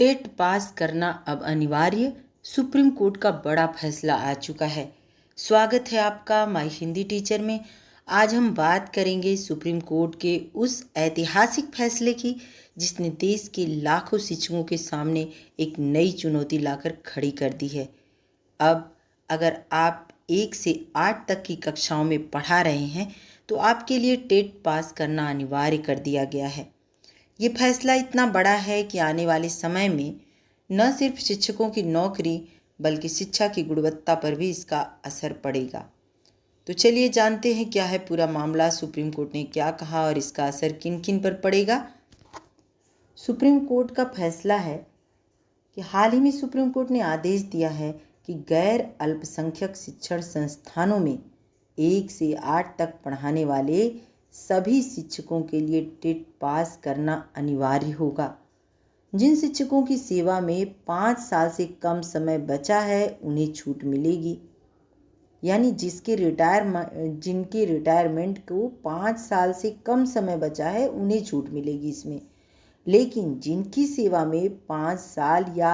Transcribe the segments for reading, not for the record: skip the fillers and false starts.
TET pass करना अब अनिवार्य, सुप्रीम कोर्ट का बड़ा फैसला आ चुका है। स्वागत है आपका माय हिंदी टीचर में। आज हम बात करेंगे सुप्रीम कोर्ट के उस ऐतिहासिक फैसले की जिसने देश के लाखों शिक्षकों के सामने एक नई चुनौती लाकर खड़ी कर दी है। अब अगर आप 1 से 8 तक की कक्षाओं में पढ़ा रहे हैं तो आपके लिए टेट पास करना अनिवार्य कर दिया गया है। ये फैसला इतना बड़ा है कि आने वाले समय में न सिर्फ शिक्षकों की नौकरी बल्कि शिक्षा की गुणवत्ता पर भी इसका असर पड़ेगा। तो चलिए जानते हैं क्या है पूरा मामला, सुप्रीम कोर्ट ने क्या कहा और इसका असर किन किन पर पड़ेगा। सुप्रीम कोर्ट का फैसला है कि हाल ही में सुप्रीम कोर्ट ने आदेश दिया है कि गैर अल्पसंख्यक शिक्षण संस्थानों में 1 से 8 तक पढ़ाने वाले सभी शिक्षकों के लिए टेट पास करना अनिवार्य होगा। जिन शिक्षकों की सेवा में 5 साल से कम समय बचा है उन्हें छूट मिलेगी, यानी जिनके रिटायरमेंट को 5 साल से कम समय बचा है उन्हें छूट मिलेगी इसमें। लेकिन जिनकी सेवा में 5 साल या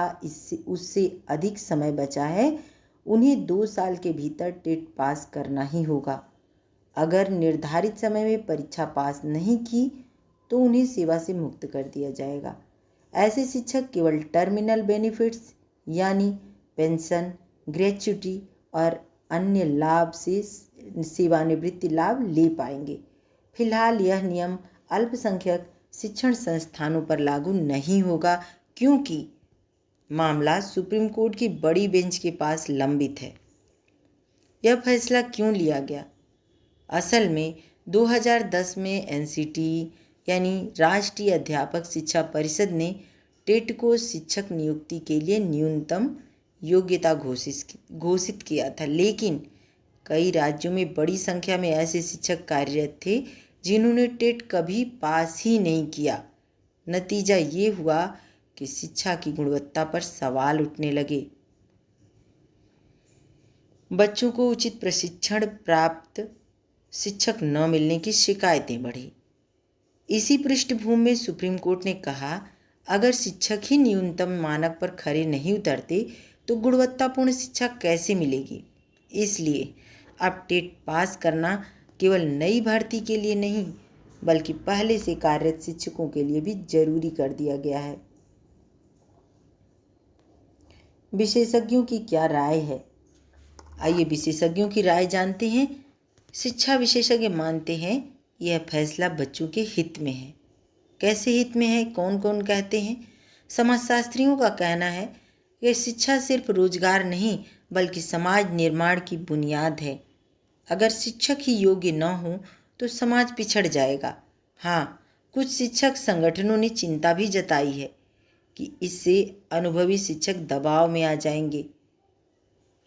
उससे अधिक समय बचा है उन्हें 2 साल के भीतर टेट पास करना ही होगा। अगर निर्धारित समय में परीक्षा पास नहीं की तो उन्हें सेवा से मुक्त कर दिया जाएगा। ऐसे शिक्षक केवल टर्मिनल बेनिफिट्स यानी पेंशन, ग्रेच्युटी और अन्य लाभ से सेवानिवृत्ति लाभ ले पाएंगे। फिलहाल यह नियम अल्पसंख्यक शिक्षण संस्थानों पर लागू नहीं होगा क्योंकि मामला सुप्रीम कोर्ट की बड़ी बेंच के पास लंबित है। यह फैसला क्यों लिया गया? असल में 2010 में एनसीटी यानी राष्ट्रीय अध्यापक शिक्षा परिषद ने टेट को शिक्षक नियुक्ति के लिए न्यूनतम योग्यता घोषित किया था, लेकिन कई राज्यों में बड़ी संख्या में ऐसे शिक्षक कार्यरत थे जिन्होंने टेट कभी पास ही नहीं किया। नतीजा ये हुआ कि शिक्षा की गुणवत्ता पर सवाल उठने लगे। बच्चों को उचित प्रशिक्षण प्राप्त शिक्षक न मिलने की शिकायतें बढ़ी। इसी पृष्ठभूमि में सुप्रीम कोर्ट ने कहा, अगर शिक्षक ही न्यूनतम मानक पर खरे नहीं उतरते तो गुणवत्तापूर्ण शिक्षा कैसे मिलेगी। इसलिए अब टेट पास करना केवल नई भर्ती के लिए नहीं बल्कि पहले से कार्यरत शिक्षकों के लिए भी जरूरी कर दिया गया है। विशेषज्ञों की क्या राय है, आइए विशेषज्ञों की राय जानते हैं। शिक्षा विशेषज्ञ मानते हैं यह फैसला बच्चों के हित में है। कैसे हित में है, कौन कौन कहते हैं? समाजशास्त्रियों का कहना है कि शिक्षा सिर्फ रोजगार नहीं बल्कि समाज निर्माण की बुनियाद है। अगर शिक्षक ही योग्य न हो तो समाज पिछड़ जाएगा। हाँ, कुछ शिक्षक संगठनों ने चिंता भी जताई है कि इससे अनुभवी शिक्षक दबाव में आ जाएंगे,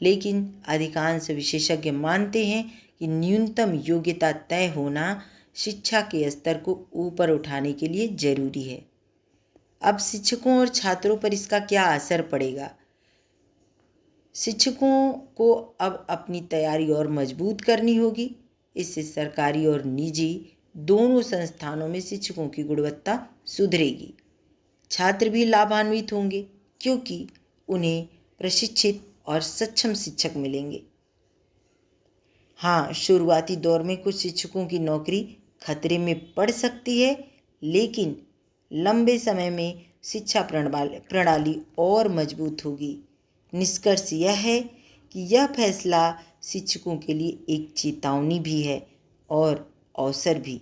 लेकिन अधिकांश विशेषज्ञ मानते हैं कि न्यूनतम योग्यता तय होना शिक्षा के स्तर को ऊपर उठाने के लिए जरूरी है। अब शिक्षकों और छात्रों पर इसका क्या असर पड़ेगा? शिक्षकों को अब अपनी तैयारी और मजबूत करनी होगी। इससे सरकारी और निजी दोनों संस्थानों में शिक्षकों की गुणवत्ता सुधरेगी। छात्र भी लाभान्वित होंगे क्योंकि उन्हें प्रशिक्षित और सक्षम शिक्षक मिलेंगे। हाँ, शुरुआती दौर में कुछ शिक्षकों की नौकरी खतरे में पड़ सकती है, लेकिन लंबे समय में शिक्षा प्रणाली और मजबूत होगी। निष्कर्ष यह है कि यह फैसला शिक्षकों के लिए एक चेतावनी भी है और अवसर भी।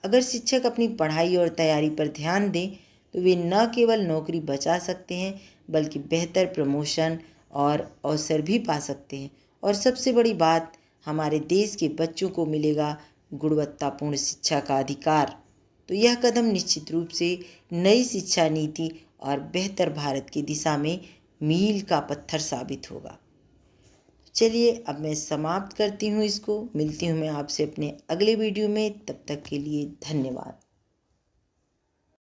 अगर शिक्षक अपनी पढ़ाई और तैयारी पर ध्यान दें तो वे न केवल नौकरी बचा सकते हैं बल्कि बेहतर प्रमोशन और अवसर भी पा सकते हैं। और सबसे बड़ी बात, हमारे देश के बच्चों को मिलेगा गुणवत्तापूर्ण शिक्षा का अधिकार। तो यह कदम निश्चित रूप से नई शिक्षा नीति और बेहतर भारत की दिशा में मील का पत्थर साबित होगा। चलिए अब मैं समाप्त करती हूँ इसको। मिलती हूँ मैं आपसे अपने अगले वीडियो में। तब तक के लिए धन्यवाद।